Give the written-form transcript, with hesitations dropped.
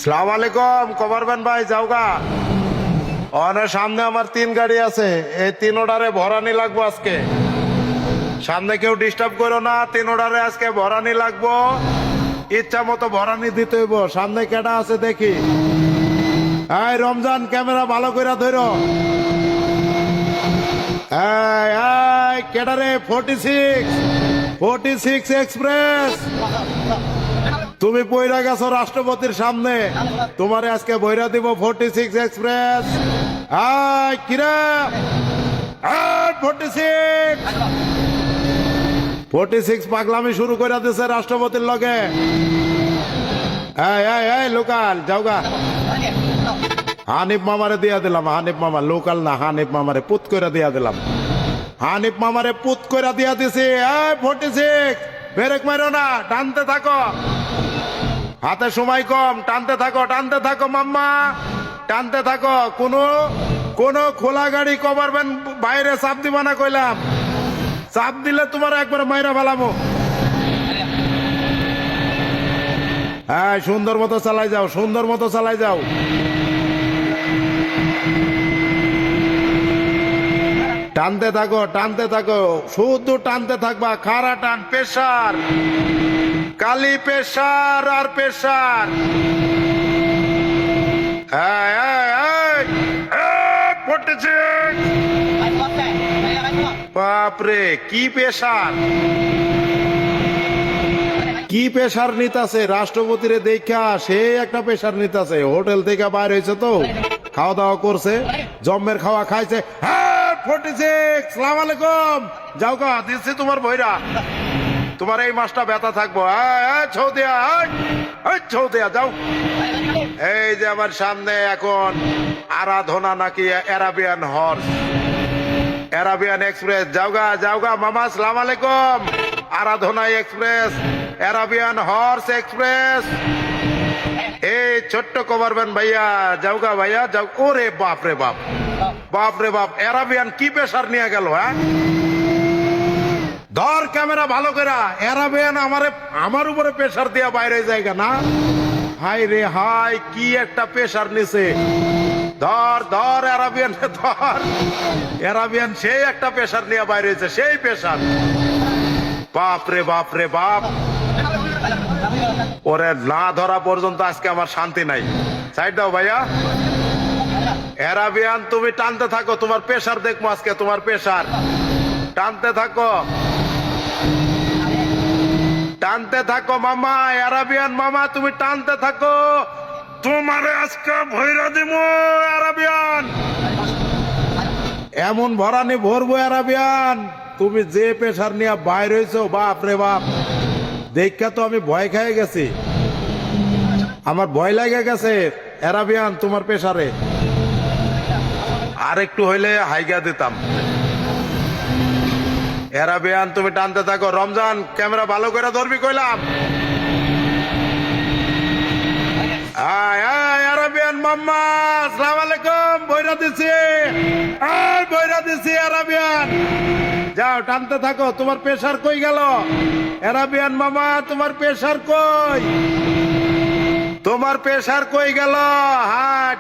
সালাম আলাইকুম কমারবেন ভাই যাওগা অনেক সামনে আমার 3 গাড়ি আছে, এই 3 অর্ডারে ভরানি লাগবো আজকে। সামনে কেউ ডিস্টার্ব করো না, 3 অর্ডারে আজকে ভরানি লাগবো, ইচ্ছা মতো ভরানি দিতে হইব। সামনে কেডা আছে দেখি। এই রমজান ক্যামেরা ভালো করে ধরো। এই কেডারে 46 এক্সপ্রেস। তুমি পয়রা গেছো রাষ্ট্রপতির সামনে, তোমারে আজকে বইরা দিব 46 এক্সপ্রেস। কিরা 46 পাগলামি শুরু করে দিছে রাষ্ট্রপতির লগে। লোকাল যাওগা। হানিফ মামারে দিয়া দিলাম, হানিফ মামা লোকাল না, হানিফ মামারে পুত করে দিয়া দিলাম, হানিফ মামারে পুত করে দিয়া দিছি। 46 ব্রেক মারো না, টানতে থাকো, হাতে সময় কম, টানতে থাকো মাম্মা, টানতে থাকো। কোন খোলা গাড়ি কভারবেন বাইরে চাপ দিবা না কইলাম, চাপ দিলে তোমার একবার মাইরা ফেলামো। হ্যাঁ সুন্দর মতো চালাই যাও, সুন্দর মতো চালাই যাও। টানতে থাকো, শুধু টানতে থাকবা, খাড়া টান, প্রেসার, কালি প্রেসার আর প্রেসার। বাপরে কি প্রেসার, কি প্রেসার নিতাছে রাষ্ট্রপতিরে দেখা, সে একটা প্রেসার নিতাছে। হোটেল থেকে বাইর হয়েছে তো, খাওয়া দাওয়া করছে, জম্মের খাওয়া খাইছে। 46 সালাম আলাইকুম যাও গা, দিচ্ছি তোমার ভৈরা, তোমার এই মাসটা ব্যথা থাকবো। ছৌদিয়া যাও। এই যে আমার সামনে এখন আরাধনা নাকি অ্যারাবিয়ান হর্স, অ্যারাবিয়ান এক্সপ্রেস। যাওগা মামা সালাম আলাইকুম। আরাধনা এক্সপ্রেস, অ্যারাবিয়ান হর্স এক্সপ্রেস। এই ছোট্ট কভারবেন ভাইয়া, যাওগা ভাইয়া যাও। ওরে বাপ রে বাপ, বাপ রে বাপ, অ্যারাবিয়ান কি প্রেসার নিয়ে গেল। ধর ক্যামেরা ভালো করে, অ্যারাবিয়ান আমার উপরে প্রেসার দিয়া বাইরে জায়গা না। হাই রে হাই, কি একটা প্রেসার নিছে। ধর অ্যারাবিয়ান ধর, অ্যারাবিয়ান সেই একটা প্রেসার নিয়ে বাইরে হয়েছে, সেই প্রেসার। বাপ রে বাপ, ওরে না ধরা পর্যন্ত আজকে আমার শান্তি নাই। সাইড দাও ভাইয়া। অ্যারাবিয়ান তুমি টানতে থাকো, তোমার প্রেসার দেখবো আজকে, তোমার প্রেসার। টানতে থাকো মামা, অ্যারাবিয়ান মামা তুমি টানতে থাকো, তোমারে আজকে ভৈরা দিব অ্যারাবিয়ান। এমন ভরানি ভরবো অ্যারাবিয়ান, তুমি যে প্রেসার নিয়ে বাইর হয়েছো, বাপ রে বাপ, দেখা তো আমি ভয় খেয়ে গেছি, আমার ভয় লাগে গেছে অ্যারাবিয়ান তোমার প্রেসারে। আর একটু হইলে হাইগা দিতাম। অ্যারাবিয়ান তুমি টানতে থাকো। রমজান ক্যামেরা ভালো করে ধরবি কইলাম। অ্যারাবিয়ান মাম্মা আসসালামু আলাইকুম, বইরা দিছি অ্যারাবিয়ান। যাও টানতে থাকো, তোমার প্রেসার কই গেল অ্যারাবিয়ান মামা, তোমার প্রেসার কই, তোমার প্রেসার কই গেল। হ্যাঁ